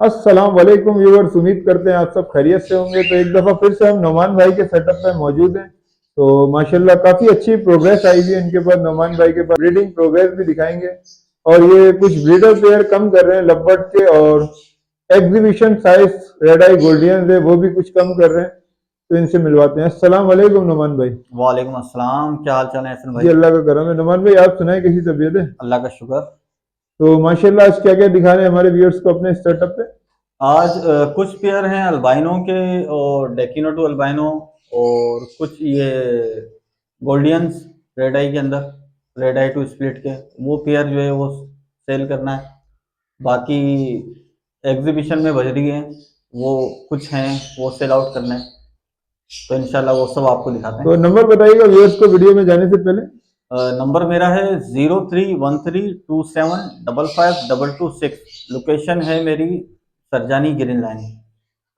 अस्सलाम वालेकुम व्यूअर्स, उम्मीद करते हैं आप सब खैरियत से होंगे। तो एक दफ़ा फिर से हम नोमान भाई के सेटअप पे मौजूद हैं। तो माशाल्लाह काफ़ी अच्छी प्रोग्रेस आई हुई है इनके पास। नोमान भाई के पास ब्रीडिंग प्रोग्रेस भी दिखाएंगे। और ये कुछ ब्रीडर पेयर कम कर रहे हैं लवबर्ड के, और एग्जीबिशन साइज रेड आई गोल्डियन है वो भी कुछ कम कर रहे हैं। तो इनसे मिलवाते हैं। अस्सलाम वालेकुम नोमान भाई। वालेकुम अस्सलाम। क्या हाल चाल है एहसन जी भाई? अल्लाह का करम है। नोमान भाई आप सुनाए, कैसी तबीयत है? अल्लाह का शुक्र। तो माशाल्लाह आज क्या क्या दिखा रहे हैं हमारे व्यूअर्स को अपने सेटअप पे? आज कुछ पेयर हैं अल्बाइनो के और डेकिनो टू अल्बाइनो, और कुछ ये गोल्डियंस रेड आई के अंदर रेड आई टू स्प्लिट के वो पेयर जो है वो सेल करना है। बाकी एग्जीबिशन में बज रही है वो कुछ हैं वो सेल आउट करना है, तो इंशाल्लाह वो सब आपको दिखाते तो हैं। नंबर बताइएगा व्यूअर्स को वीडियो में जाने से पहले। नंबर मेरा है 031327552226। लोकेशन है मेरी सरजानी ग्रीन लाइन।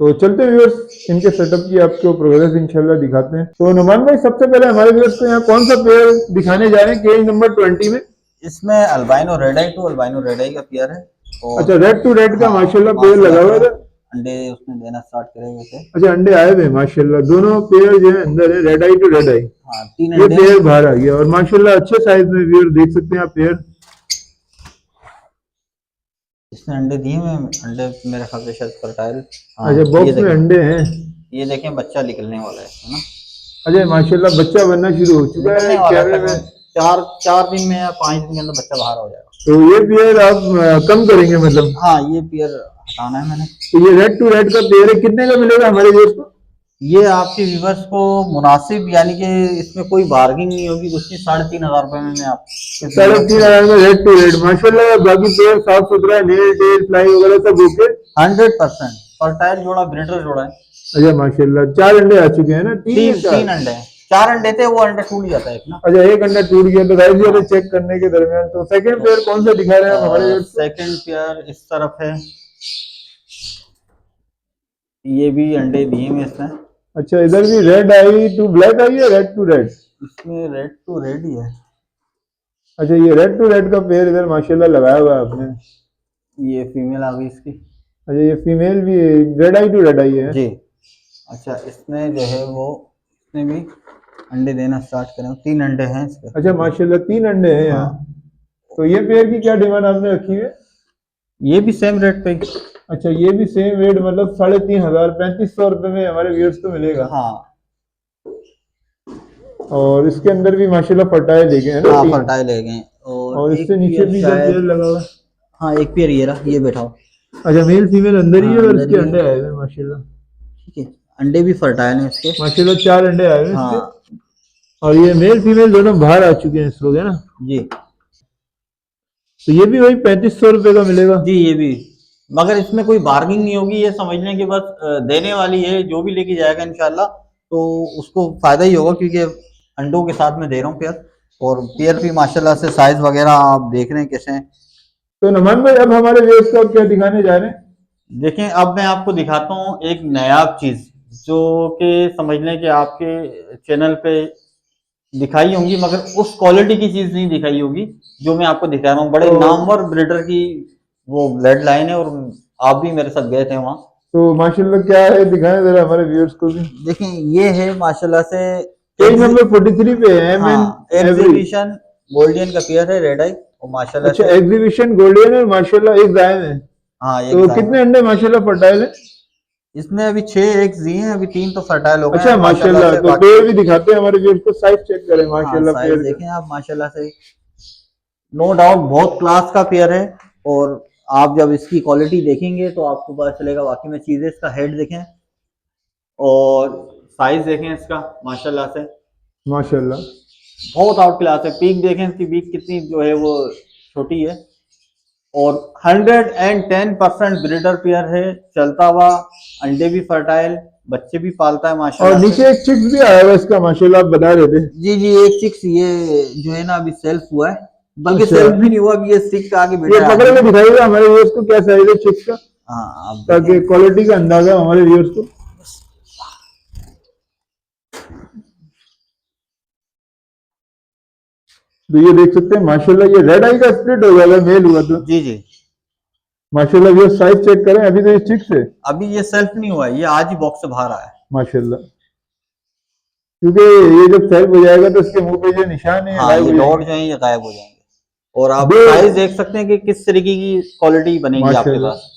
तो चलते व्यूअर्स इनके सेटअप की आपको प्रोग्रेस इंशाल्लाह दिखाते हैं। तो नुमान भाई सबसे पहले हमारे व्यूअर्स को यहाँ कौन सा पेयर दिखाने जा रहे हैं केज नंबर 20 में? इसमें albino red eye to albino red eye का पेयर है। और अच्छा, रेड टू रेड का हाँ, माशाल्लाह पेयर माशाल्लाह लगा हुआ से है। अंडे उसने देना स्टार्ट करे हुए थे। अच्छा, अंडे आए हुए हैं माशाल्लाह। दोनों पेयर जो है अंदर है, रेड आई टू रेड आई। हाँ, 3 ये अंडे हैं। पेयर बाहर आ गया और माशाल्लाह अच्छे साइज में व्यूअर देख सकते हैं आप पेयर। इसने अंडे दिए हुए हैं। अंडे मेरे ख्याल से शायद फर्टाइल। हाँ, अच्छा, ये बॉक्स में देखें, अंडे हैं। ये देखें बच्चा निकलने वाला है ना? अच्छा माशाल्लाह बच्चा बनना शुरू हो चुका है निकलने वाला है कैमरे में। तकरीबन चार चार दिन में या 5 दिन के अंदर बच्चा बाहर हो जाएगा। तो ये पेयर आप कम करेंगे मतलब? हाँ, ये पेयर हटाना है मैंने। तो ये रेड टू रेड का पेयर है, कितने का मिलेगा हमारे दोस्त को? ये आपके व्यूवर्स को मुनासिब, यानी कि इसमें कोई बार्गिंग नहीं होगी, उसकी 3,500 रुपये में मैं आपके साढ़े व्यूवर्स तीन को हजार में रेड टू रेड माशाल्लाह। बाकी पेड़ साफ सुथरा है, नेल टेल फ्लाई वगैरह सब ओके। 100% फर्टाइल जोड़ा, ब्रीडर जोड़ा है। अच्छा माशाल्लाह, चार अंडे आ चुके हैं ना? तीन या तीन चार? तीन अंडे हैं। 4 अंडे थे, वो अंडा टूट जाता है एक ना। अच्छा, एक अंडा टूट गया तो राइस हाँ, चेक करने के दरमियान। तो सेकंड तो पेयर कौन सा दिखा रहे हैं आप हमारे व्यूअर्स को? सेकंड पेयर इस तरफ है। ये भी अंडे दिए हुए इसमें। अच्छा, इधर भी रेड आई टू ब्लैक आई है, रेड टू रेड? इसमें रेड टू रेड ही है। अच्छा, ये रेड टू रेड का पेयर इधर माशाल्लाह लगाया हुआ है आपने। ये फीमेल आ गई इसकी। अच्छा, ये फीमेल भी रेड आई टू रेड आई है। जी। अच्छा, इसने जो है वो इसने भी अंडे देना स्टार्ट करें। 3 अंडे हैं इसके। अच्छा माशाल्लाह, तीन अंडे हैं यहाँ। हाँ, तो ये पेयर की क्या डिमांड आपने रखी है? ये भी सेम रेट पे। अच्छा, ये भी सेम रेट मतलब 3,500 3,500 रुपये में हमारे व्यूअर्स को मिलेगा। हाँ। और इसके अंदर भी माशाल्लाह फर्टाइल लेके है ना हाँ, तीन। फर्टाइल है गए। और और एक इससे नीचे पेयर भी इधर पेयर शायद। लगा हुआ है। हाँ, एक पेयर ये रहा, ये बैठा हो। अच्छा, मेल फीमेल अंदर ही हाँ, है और अंदर इसके ही है। अंडे आए हुए हैं माशाल्लाह। ठीक है, अंडे भी फर्टाइल हैं इसके। माशाल्लाह चार अंडे आए हुए हैं इसके। हाँ और ये मेल फीमेल दोनों बाहर आ चुके हैं इस लोग, है ना? जी। तो ये भी वही 3,500 रुपये का मिलेगा। जी, ये भी, मगर इसमें कोई बार्गिंग नहीं होगी। ये समझ लें कि बस देने वाली है, जो भी लेके जाएगा इंशाल्लाह तो उसको फायदा ही होगा, क्योंकि अंडों के साथ में दे रहा हूँ पेयर। और पेयर भी माशाल्लाह से साइज वगैरह आप देख रहे हैं कैसे हैं। तो नमान भाई अब हमारे व्यूअर्स को अब क्या दिखाने जा रहे हैं? देखें, अब मैं आपको दिखाता हूँ एक नायाब चीज, जो कि समझ लें कि आपके चैनल पे दिखाई होंगी, मगर उस क्वालिटी की चीज नहीं दिखाई होगी जो मैं आपको दिखा रहा हूँ। बड़े तो नामवर ब्रीडर की वो ब्लड लाइन है, और आप भी मेरे साथ गए थे वहाँ। तो माशाल्लाह क्या है, दिखाएं जरा हमारे व्यूअर्स को भी। देखें, ये है माशाल्लाह से पेज एग्जि नंबर 43 पे है, एम एन हाँ, एवरी। एग्जीबिशन गोल्डियन का पेयर है रेड आई, और माशाल्लाह अच्छा, से। एग्जीबिशन गोल्डन है माशाल्लाह, एक गाय में। हाँ, एक तो दाएं में। कितने अंडे माशाल्लाह फर्टाइल है? इसमें अभी 6 एग्स दिए हैं, अभी 3 तो फर्टाइल हो गए अच्छा हैं माशाल्लाह माशाल्लाह, से। तो बाकी पेड़ भी दिखाते हैं हमारे व्यूअर्स को, साइज चेक करें हाँ, माशाल्लाह साइज पेड़ का। देखें आप माशाल्लाह से। नो डाउट बहुत क्लास का पेयर है। और आप जब इसकी क्वालिटी देखेंगे तो आपको पता चलेगा वाकई में चीज़ें। इसका हेड देखें और साइज देखें इसका माशाल्लाह से। माशाल्लाह। बहुत आउट क्लास है। पीक देखें इसकी, पीक कितनी जो है वो छोटी है। और 110% ब्रीडर पेयर है, चलता हुआ। अंडे भी फर्टाइल, बच्चे भी पालता है और माशाल्लाह से। नीचे एक चिक्स भी आया हुआ इसका माशाल्लाह, आप बता रहे थे। जी जी, एक चिक्स ये जो है ना अभी सेल्फ हुआ है, बल्कि अच्छा, सेल्फ भी नहीं हुआ, अभी ये स्टिक का आगे ये बेटा है पकड़ आगे के ना। दिखाइएगा हमारे व्यूअर्स को क्या साइज है चिक्स का, हाँ, आप ताकि देखें। क्वालिटी का अंदाजा हो हमारे व्यूअर्स को। तो ये देख सकते हैं माशाल्लाह, ये रेड आई का स्प्लिट हो गया मेल हुआ तो। जी जी। माशाल्लाह। ये साइज चेक करें, अभी तो ये चिक्स है अभी ये सेल्फ नहीं हुआ है, ये आज ही बॉक्स से बाहर आया है। माशाल्लाह, क्योंकि ये जब सेल्फ हो जाएगा तो इसके मुंह पे जो निशान है हाँ, गायब ये हो डॉट जाएंगे। जो है ये गायब हो जाएंगे। और आप दो साइज देख सकते हैं कि किस तरीके की क्वालिटी बनेगी आपके माशाल्लाह। पास।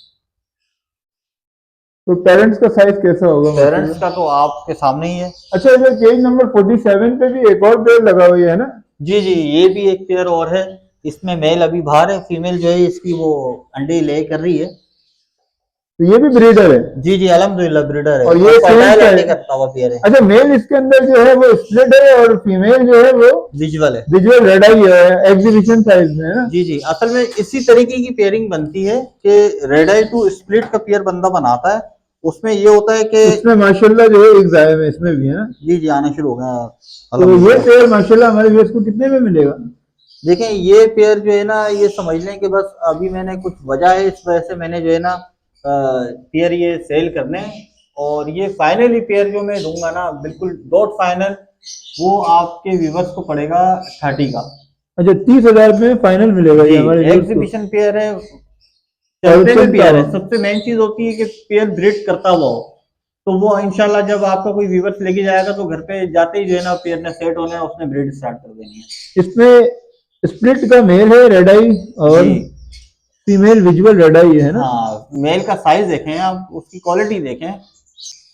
तो पेरेंट्स का साइज कैसा होगा पेरेंट्स माशाल्लाह? का तो आपके सामने ही है। अच्छा, इधर पेज नंबर 47 पे भी एक और पेड़ लगा हुआ है ना? जी जी, ये भी एक पेयर और है। इसमें मेल अभी बाहर है, फीमेल जो है इसकी वो अंडे ले कर रही है। तो ये भी ब्रीडर है? जी जी, अल्हम्दुलिल्लाह ब्रीडर है और और ये सेम फर्टाइल अंडे साइज? करता हुआ पेयर है। अच्छा, मेल इसके अंदर जो है वो स्प्लिट है और फीमेल जो है वो विजुअल है। विजुअल रेड आई है, एग्जीबिशन साइज में है ना? जी जी, असल में इसी तरीके की पेयरिंग बनती है कि रेड आई टू स्प्लिट का पेयर बंदा बनाता है। उसमें ये होता है कि इसमें माशाल्लाह जो है एग्स आए हुए हैं, इसमें भी है ना? जी जी, आने शुरू हो गए हैं, तो ये अल्हम्दुलिल्लाह। पेड़ माशाल्लाह हमारे व्यूअर्स को कितने में मिलेगा? देखें, ये पेयर जो है ना, ये समझ लें कि बस अभी मैंने कुछ वजह है, इस वजह से मैंने जो है ना पेयर ये सेल करने हैं। और ये फाइनली पेयर जो मैं दूंगा ना, बिल्कुल डॉट फाइनल, वो आपके व्यूवर्स को पड़ेगा 30 का। अच्छा, 30,000 रुपये में फाइनल मिलेगा ये जी, हमारे व्यूअर्स को? एग्जीबिशन पेयर है, और चलते हुए चलता पेयर है। हुआ। सबसे मेन चीज होती है कि पेयर ब्रीड करता हुआ हो, तो वो इंशाल्लाह जब आपका कोई व्यूवर्स लेके जाएगा तो घर पे जाते ही जो है ना पेयर ने सेट होना है, उसने ब्रीड स्टार्ट कर देनी है। इसमें स्प्लिट का मेल है रेड आई और जी फीमेल विजुअल रेड आई है ना? हाँ, मेल का साइज देखें आप, उसकी क्वालिटी देखें। और एक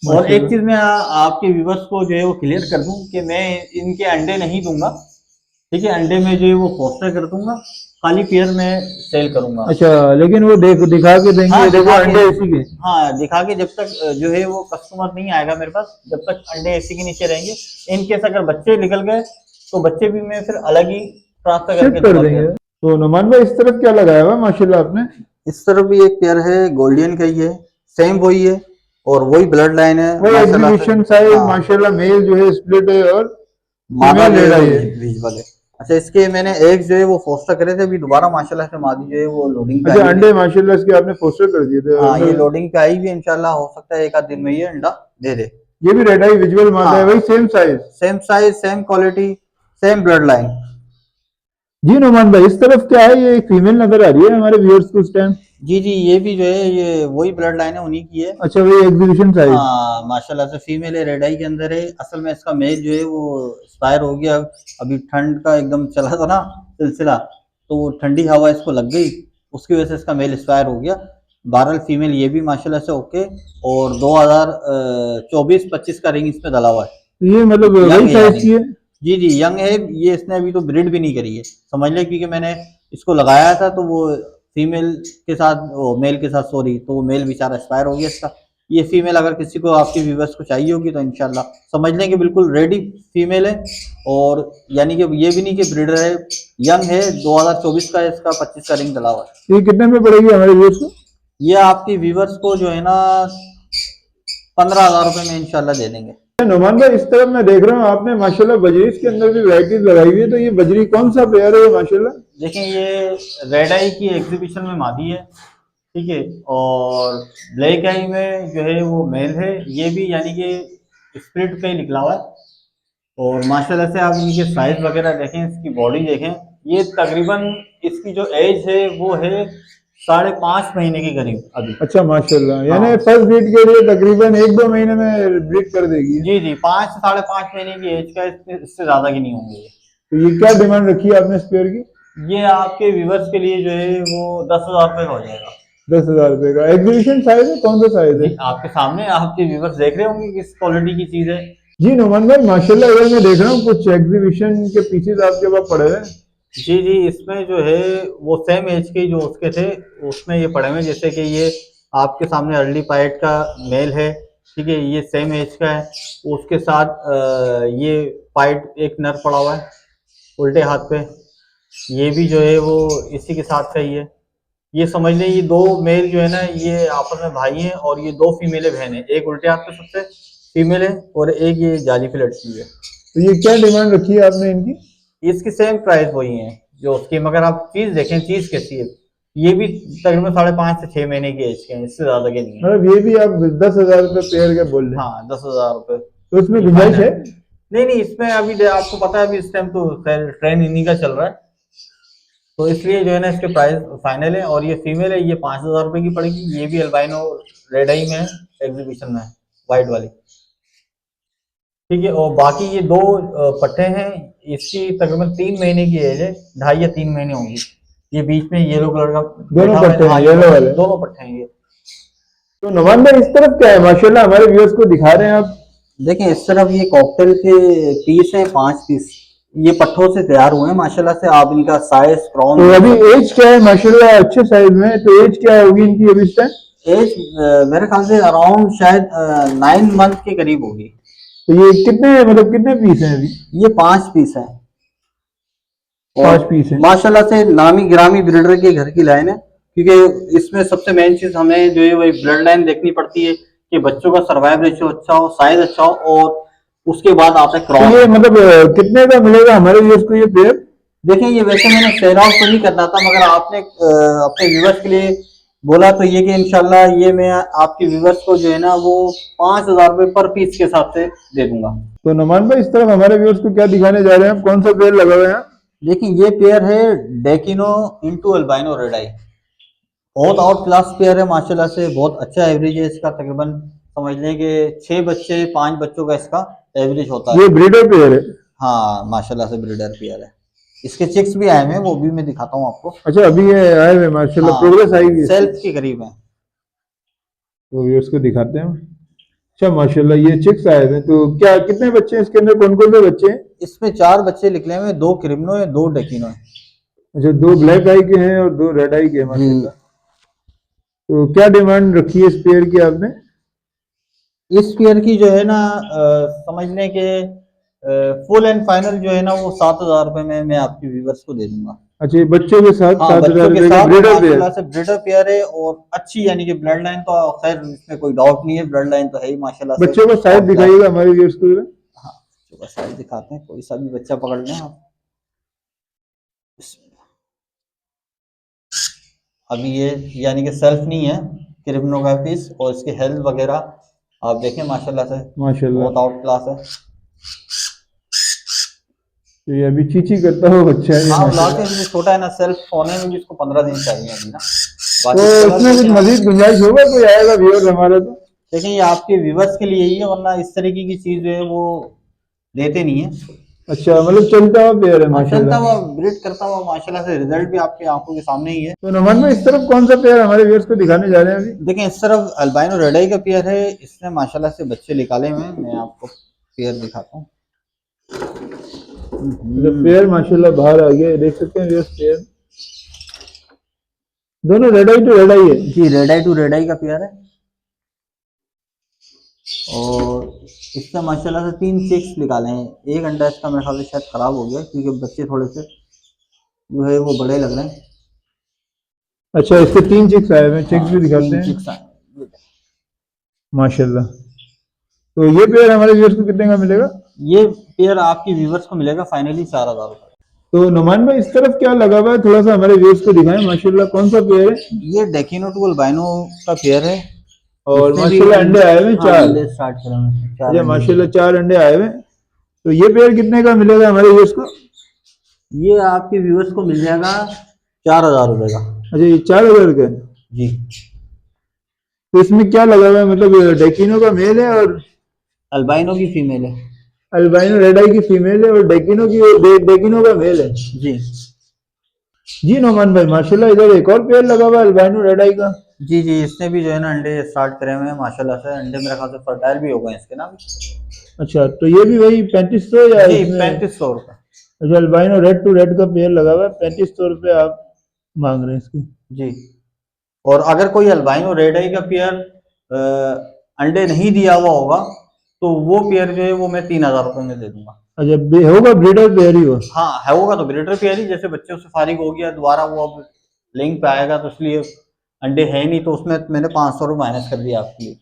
माशाल्लाह। चीज मैं आपके व्यूवर्स को जो है वो क्लियर कर दूं कि मैं इनके अंडे नहीं दूंगा, ठीक है? अंडे में जो है वो फोस्टर कर दूंगा, खाली पेयर में सेल करूंगा। अच्छा, लेकिन वो दिखा के देंगे, हाँ, देखो दिखा अंडे के, इसी के। हाँ दिखा के, जब तक जो है वो कस्टमर नहीं आएगा मेरे पास, जब तक अंडे एसी के नीचे रहेंगे। इन केस अगर बच्चे निकल गए तो बच्चे भी मैं फिर अलग ही ट्रांसफर करके शिफ्ट कर दूंगा देंगे। पेयर। तो नुमान भाई, इस तरफ क्या लगाया हुआ माशाल्लाह आपने? इस तरफ भी एक पेयर है, गोल्डियन का ही है, सेम वही है और वही ब्लड लाइन है वो माशाल्लाह से। एग्जीबिशन साइज हाँ, माशाल्लाह, मेल जो है स्प्लिट है और मादा फीमेल जो रेड है वो आई है। विजुअल है। अच्छा, इसके मैंने एग्स जो है वो फोस्टर करे थे, अभी दोबारा माशाल्लाह से मादी जो है वो लोडिंग पे अच्छा, आई हुई है। अंडे माशाल्लाह इसके आपने पोस्टर कर दिए थे हाँ, ये अंदर। लोडिंग पे आई हुई है, इंशाल्लाह हो सकता है एक आध दिन में ये अंडा दे दे। ये भी रेड आई विजुअल मादा है, हाँ, वही same size? Same size, same quality, same blood line. जी नुमान भाई, इस तरफ क्या है? ये फीमेल नजर आ रही है हमारे व्यूअर्स को इस टाइम। जी जी, ये भी जो है ये वही ब्लड लाइन है, उन्हीं की है। अच्छा, वही एग्जीबिशन साइज। हाँ, माशाल्लाह से फीमेल है, रेड आई के अंदर है। असल में इसका मेल जो है वो एक्सपायर हो गया। अभी ठंड का एकदम चला था ना सिलसिला, तो वो ठंडी हवा इसको लग गई, उसकी वजह से इसका मेल एक्सपायर हो गया। बहरहाल फीमेल ये भी माशाल्लाह से ओके। और 2024-25 का रिंग इसमें डला हुआ है। तो ये मतलब यंग वही है साइज यानी, की है? जी जी यंग है ये। इसने अभी तो ब्रीड भी नहीं करी है, समझ ले, क्योंकि मैंने इसको लगाया था तो वो फीमेल के साथ, वो मेल के साथ, सॉरी, तो वो मेल बेचारा एक्सपायर हो गया इसका। ये फीमेल अगर किसी को, आपके व्यूवर्स को चाहिए होगी तो इंशाल्लाह समझ लें कि बिल्कुल रेडी फीमेल है। और यानी कि ये भी नहीं कि ब्रीडर है, यंग है, 2024 का है इसका, 25 का रिंग डला हुआ है। ये कितने में पड़ेगी हमारे व्यूअर्स को? ये आपके व्यूवर्स को जो है ना 15,000 रुपये में इंशाल्लाह दे देंगे। नुमान भाई, इस तरफ मैं देख रहा हूँ आपने माशाल्लाह बजरीज के अंदर भी वैरायटीज लगाई हुई है, तो ये बजरी कौन सा पेयर है माशाल्लाह? देखें, ये रेड आई की एग्जीबिशन में मादी है, ठीक है, और ब्लैक आई में जो है वो मेल है। ये भी यानी कि स्प्लिट पे ही निकला हुआ है। और माशाल्लाह से आप इनके साइज वगैरह देखें, इसकी बॉडी देखें। ये तकरीबन इसकी जो एज है वो है 5.5 महीने के करीब अभी। अच्छा माशाल्लाह, यानी हाँ, फर्स्ट ब्रीड के लिए तकरीबन 1-2 महीने में ब्रीड कर देगी। जी जी, 5 से 5.5 महीने की एज का, इससे ज्यादा की नहीं होंगे ये। तो ये क्या डिमांड रखी है आपने इस पेयर की? ये आपके व्यूवर्स के लिए जो है वो 10,000 रुपये का हो जाएगा। 10,000 रुपये का एग्जीबिशन साइज है? कौन सा साइज है? जी, आपके सामने आपके व्यूवर्स देख रहे होंगे किस क्वालिटी की चीज है। जी नुमान भाई, माशाल्लाह इधर मैं देख रहा हूँ कुछ एग्जीबिशन के पीसेज आपके पास पड़े हुए हैं। जी जी, इसमें जो है वो सेम एज के जो उसके थे उसमें ये पड़े हुए हैं। जैसे कि ये आपके सामने अर्ली पाइट का मेल है, ठीक है, ये सेम एज का है। उसके साथ ये पाइट एक नर पड़ा हुआ है उल्टे हाथ पे, ये भी जो है वो इसी के साथ का ही है। ये समझ लें ये 2 मेल जो है ना, ये आपस में भाई हैं, और ये 2 फीमेलें बहन हैं। एक उल्टे हाथ पे सबसे फीमेल है और एक ये जाली पे लटकी हुई है। तो ये क्या डिमांड रखी है आपने इनकी? इसकी सेम प्राइस वही है जो उसकी, मगर आप चीज देखें, चीज कैसी है। ये भी तकरीबन 5.5 से 6 महीने की एज के हैं, इससे ज्यादा के नहीं है। मतलब ये भी आप 10,000 रुपये पेयर के बोल रहे हैं? हाँ, 10,000 रुपये। तो इसमें गुंजाइश है? नहीं नहीं, इसमें अभी आपको पता है, अभी इस टाइम तो खैर ट्रेंड इन्हीं का चल रहा है। तो इसलिए जो है ना इसके प्राइस फाइनल है। और ये फीमेल है, ये 5,000 रुपये की पड़ेगी। ये भी अल्बाइनो रेड आई में है, एग्जीबिशन में, वाइट वाली। ठीक है। और बाकी ये दो पट्टे हैं, इसकी तकरीबन 3 महीने की एज है, 2.5 या 3 महीने होंगी। ये बीच में येलो कलर का दोनों बैठा हुआ है, पट्टे हैं हाँ, येलो वाले। दोनों पट्टे हैं ये। तो नुमान भाई इस तरफ क्या है, माशाल्लाह हमारे व्यूअर्स को दिखा रहे हैं आप। देखिए इस तरफ ये कॉकटेल के पीस हैं, 5 पीस। ये पट्टों से तैयार हुए हैं माशाल्लाह से। आप इनका साइज क्रॉन तो अभी एज क्या है, माशाल्लाह अच्छे साइज में है, तो एज क्या होगी इनकी अभी इस टाइम? एज मेरे ख्याल से अराउंड शायद 9 मंथ के करीब होगी। तो ये कितने मतलब कितने पीस हैं अभी? ये 5 पीस हैं। 5 पीस हैं। माशाल्लाह से नामी गिरामी ब्रीडर के घर की लाइन है, क्योंकि इसमें सबसे मेन चीज हमें जो है वही ब्लड लाइन देखनी पड़ती है कि बच्चों का सर्वाइव रेशियो अच्छा हो, साइज अच्छा हो, और उसके बाद आता है तो क्रॉस। ये मतलब कितने का मिलेगा हमारे व्यूअर्स को ये पेयर? देखिए ये वैसे मैंने सेल आउट तो नहीं करना था, मगर आपने अपने व्यूवर्स के लिए बोला तो ये कि इंशाल्लाह ये मैं आपके व्यूवर्स को जो है ना वो 5,000 रुपये पर पीस के हिसाब से दे दूंगा। तो नुमान भाई इस तरफ हमारे व्यूअर्स को क्या दिखाने जा रहे हैं, कौन सा पेयर लगा हुआ है? देखिए ये पेयर है डेकिनो इंटू अल्बाइनो रेड आई। बहुत आउट क्लास पेयर है माशाल्लाह से, बहुत अच्छा एवरेज है इसका। तकरीबन समझ लें कि 6 बच्चे 5 बच्चों का इसका एवरेज होता है। ये ब्रीडर पेयर है? हाँ माशाल्लाह से ब्रीडर पेयर है। इसके चिक्स भी आए हुए हैं, वो भी मैं दिखाता हूँ आपको। अच्छा अभी ये आए हुए माशाल्लाह, हाँ, प्रोग्रेस आएगी सेल्फ के करीब है। तो व्यूअर्स को दिखाते हैं। अच्छा माशाल्लाह ये चिक्स आए हुए हैं, तो क्या कितने बच्चे हैं इसके अंदर, कौन कौन से बच्चे हैं? इसमें 4 बच्चे निकले हुए हैं, 2 क्रिम्नो है, 2 डेकिनो है। अच्छा 2 ब्लैक आई के हैं और 2 रेड आई के हैं माशाल्लाह। तो क्या डिमांड रखी है इस पेयर की आपने? इस पेयर की जो है ना समझ लें कि फुल एंड फाइनल जो है ना वो 7,000 रुपये में मैं आपके व्यूवर्स को दे दूंगा। अच्छा ये बच्चों के साथ हाँ 7,000 बच्चों के रुपये का साथ ब्रीडर पेयर? माशाल्लाह से ब्रीडर पेयर है, और अच्छी यानी कि ब्लड लाइन तो खैर इसमें कोई डाउट नहीं है, ब्लड लाइन तो है ही माशाल्लाह से। बच्चों का साइज दिखाइएगा हमारे व्यूअर्स को। हाँ बच्चों का साइज दिखाते हैं, कोई सा भी बच्चा पकड़ लें आप। अभी ये यानी कि सेल्फ नहीं है, क्रिमिनो का पीस, और इसकी हेल्थ वगैरह आप देखें माशाल्लाह से माशाल्लाह बहुत आउट क्लास है। तो ये अभी चीची करता हो बच्चा है ये हाँ माशाल्लाह। लाके अभी छोटा है ना, सेल्फ होने में भी इसको 15 दिन चाहिए अभी ना। तो बाकी इसमें कुछ मजीद गुंजाइश होगा, कोई आएगा व्यूअर हमारा तो? देखिए ये आपके व्यूवर्स के लिए ही है, वरना इस तरीके की चीज जो है वो देते नहीं है। अच्छा मतलब चलता हुआ पेयर है हाँ, चलता माशाल्लाह। हुआ ब्रीड करता हुआ माशाल्लाह से, रिजल्ट भी आपके आंखों के सामने ही है। तो नमान भाई इस तरफ कौन सा पेयर हमारे व्यूअर्स को दिखाने जा रहे हैं अभी? देखिए इस तरफ अल्बाइनो रेड आई का पेयर है, इसने माशाल्लाह से बच्चे निकाले हुए हैं। मैं आपको पेयर दिखाता हूँ। पेयर माशाल्लाह बाहर आ गया, देख सकते हैं व्यूअर्स पेयर दोनों रेड आई टू रेड आई है। जी red eye to red eye का पेयर है, और इससे माशाल्लाह से 3 चिक्स निकाले हैं। एक अंडा इसका मेरे ख्याल से शायद खराब हो गया, क्योंकि बच्चे थोड़े से जो है वो बड़े लग रहे हैं। अच्छा इसके 3 चिक्स आए हुए हैं, चिक्स भी दिखाते 3 हैं चिक्स आए माशाल्लाह। तो ये पेयर हमारे व्यूअर्स को कितने का मिलेगा? ये पेयर आपकी व्यूवर्स को मिलेगा फाइनली 4,000 रुपये। तो नुमान भाई इस तरफ क्या लगा हुआ है, थोड़ा सा हमारे व्यूअर्स को दिखाएं माशाल्लाह, कौन सा पेयर है? ये डेकिनो टू अल्बाइनो का पेयर है, और इसमें भी माशाल्लाह अंडे आए हुए हैं हाँ, 4। अंडे स्टार्ट करें हैं, 4 ये अंडे माशाल्लाह 4 अंडे आए हुए हैं। तो ये पेयर कितने का मिलेगा हमारे व्यूअर्स को? ये आपके व्यूवर्स को मिल जाएगा 4,000 रुपये का। अच्छा ये 4,000 का है। जी तो इसमें क्या लगा हुआ है, मतलब डेकिनो का मेल है और अल्बाइनो की फीमेल है। अल्बाइनो रेड आई की फीमेल है, और डेकिनो की डेकिनो का मेल है। जी जी नोमान भाई माशाल्लाह, इधर एक और पेयर लगा हुआ है अल्बाइनो रेड आई का। जी जी इसने भी जो है ना अंडे स्टार्ट करे हुए हैं माशाल्लाह से। अंडे मेरे ख्याल से फर्टाइल भी हो गए इसके ना। अच्छा तो ये भी वही 3500 या जी इसमें? 3,500 रुपये। अच्छा अल्बाइनो रेड टू रेड का पेयर लगा हुआ है, 3500 रुपये आप मांग रहे हैं इसकी। जी और अगर कोई अल्बाइनो रेड आई का पेयर अंडे नहीं दिया हुआ होगा तो वो पेयर जो है वो मैं 3,000 रुपये में दे दूंगा। अच्छा होगा ब्रीडर पेयर ही हो? हाँ है, होगा तो ब्रीडर पेयर ही। जैसे बच्चे उससे फारिग हो गया दोबारा वो अब लिंक पे आएगा, तो इसलिए अंडे है नहीं, तो उसमें मैंने 500 रुपये माइनस कर दिया आपके लिए।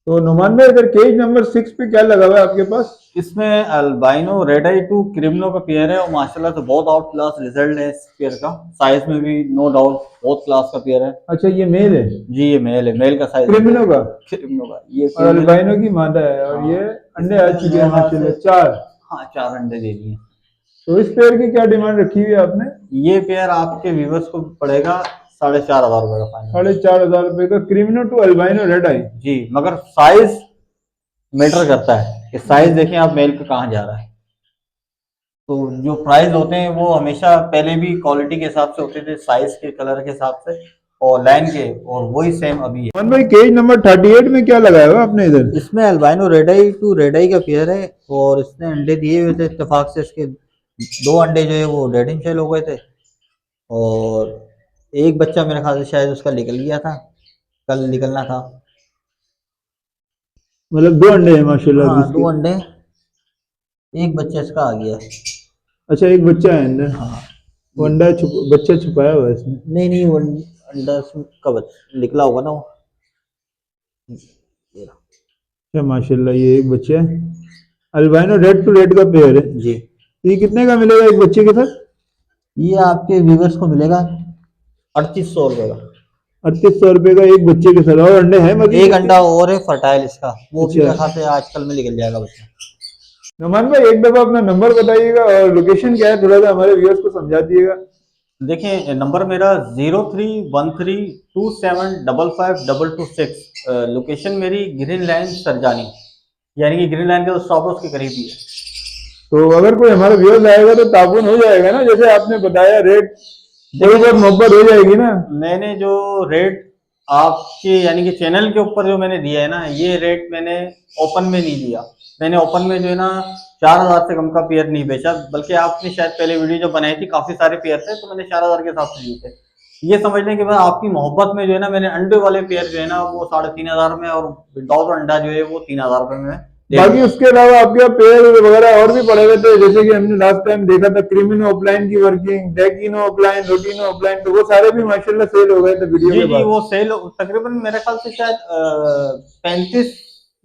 तो नुमान भाई इधर केज नंबर 6 पे क्या लगा हुआ है आपके पास? इसमें अल्बाइनो रेड आई टू क्रिमिनो का पेयर है, और माशाल्लाह से बहुत आउट क्लास रिजल्ट है इस पेयर का। साइज में भी नो डाउट बहुत क्लास का पेयर है। अच्छा ये मेल है? जी ये मेल है, मेल का साइज क्रिमिनो का? क्रिमिनो का ये और अल्बाइनो की मादा है, और हाँ, ये अंडे आ चुके हैं माशाल्लाह 4। हाँ 4 अंडे दे दिए। तो इस पेयर की क्या डिमांड रखी हुई है आपने? ये पेयर आपके व्यूवर्स को पड़ेगा 4,500 रुपए का फाइनल। 4,500 रुपए का क्रिमिनो टू अल्बाइनो रेड आई। जी, मगर साइज मैटर करता है कि साइज देखें आप मेल का कहाँ जा रहा है। तो जो प्राइस होते हैं वो हमेशा पहले भी क्वालिटी के हिसाब से होते थे, साइज के, कलर के हिसाब से और लाइन के, और वही सेम अभी है। मोहन भाई केज नंबर 38 में क्या लगाया हुआ आपने इधर? इसमें albino red eye to red eye का पेयर है और इसने अंडे दिए हुए थे इत्तेफाक से। इसके 2 अंडे जो है वो डेड इन शेल हो गए थे और एक बच्चा मेरे ख्याल से शायद उसका निकल गया था, कल निकलना था। मतलब 2 अंडे हैं माशाल्लाह अभी हाँ, इसके। 2 अंडे, एक बच्चा इसका आ गया है। अच्छा, एक बच्चा है अंदर। हाँ, वो अंडा बच्चा छुपाया हुआ है इसमें। नहीं वो अंडा का निकला होगा ना वो। ये रहा। अच्छा माशाल्लाह, ये एक बच्चा है, अल्बाइनो रेड टू रेड का पेयर है। जी, ये कितने का मिलेगा एक बच्चे के साथ? ये आपके व्यूवर्स को मिलेगा 3,800 रुपये का। 3,800 रुपए का एक बच्चे के साथ। और अंडे हैं मजीद? एक अंडा और है फर्टाइल इसका, वो भी अच्छा। मेरे ख्याल से आजकल में निकल जाएगा बच्चा। नमान भाई एक दफा अपना नंबर बताइएगा और लोकेशन क्या है, थोड़ा सा हमारे व्यूअर्स को समझा दिएगा। देखिए, नंबर मेरा 031327552226। लोकेशन मेरी ग्रीन लाइन सरजानी, यानी कि ग्रीन लाइन के स्टॉप हाउस के करीब ही है। तो अगर कोई हमारे व्यूअर्स आएगा तो ताबून हो जाएगा ना, जैसे आपने बताया रेट थोड़ी बहुत मोहब्बत हो जाएगी ना? मैंने जो रेट आपके यानी कि चैनल के ऊपर जो मैंने दिया है ना, ये रेट मैंने ओपन में नहीं दिया। मैंने ओपन में जो है ना 4,000 से कम का पेयर नहीं बेचा, बल्कि आपने शायद पहले वीडियो जो बनाई थी काफी सारे पेयर थे, तो मैंने 4,000 के हिसाब से दिए थे। ये समझ लें कि मैं आपकी मोहब्बत में जो है ना मैंने अंडे वाले पेयर जो है ना वो 3,500 में और विदाउट अंडा जो है वो 3,000 रुपए में दे बाकी दिया। उसके अलावा आपके यहाँ पेयर वगैरह और भी पड़े हुए थे, जैसे कि हमने लास्ट टाइम देखा था क्रिमिनो ऑफलाइन की वर्किंग, डेकिनो ऑफलाइन, रोटिनो ऑफलाइन, तो वो सारे भी माशाल्लाह सेल हो गए थे वीडियो जी के जी, बाद। वो सेल तकरीबन मेरे ख्याल से शायद 35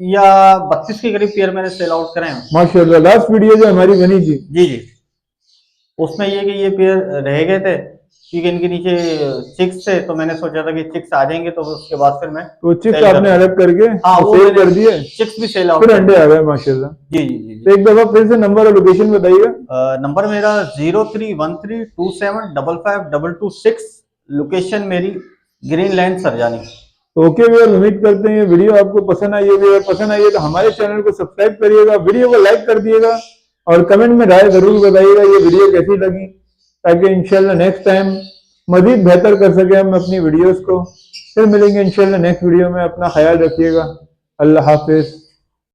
या 32 के करीब पेयर मैंने सेल आउट करे हैं। माशाल्लाह लास्ट वीडियो जो हमारी बनी थी। जी जी, उसमें ये कि ये पेयर रह गए थे क्योंकि इनके नीचे चिक्स थे, तो मैंने सोचा था कि चिक्स आ जाएंगे तो उसके बाद फिर मैं तो चिप्स सेल कर आपने दूं। अलग करके हाँ, वो सेल मैंने कर दिए, चिक्स भी सेल आउट फिर कर अंडे दिए। आ गए माशाल्लाह। जी जी जी तो जी। एक दफा फिर से नंबर और लोकेशन बताइएगा। नंबर मेरा 031327552226। लोकेशन मेरी ग्रीन लाइन सरजानी। तो ओके व्यूअर, उम्मीद करते हैं ये वीडियो आपको पसंद आई होगी। अगर पसंद आई है तो हमारे चैनल को सब्सक्राइब करिएगा, वीडियो को लाइक कर दिएगा और कमेंट में राय जरूर बताइएगा ये वीडियो कैसी लगी, ताकि इंशाल्लाह नेक्स्ट टाइम मजीद बेहतर कर सके हम अपनी वीडियोस को। फिर मिलेंगे इंशाल्लाह नेक्स्ट वीडियो में। अपना ख्याल रखिएगा। अल्लाह हाफिज।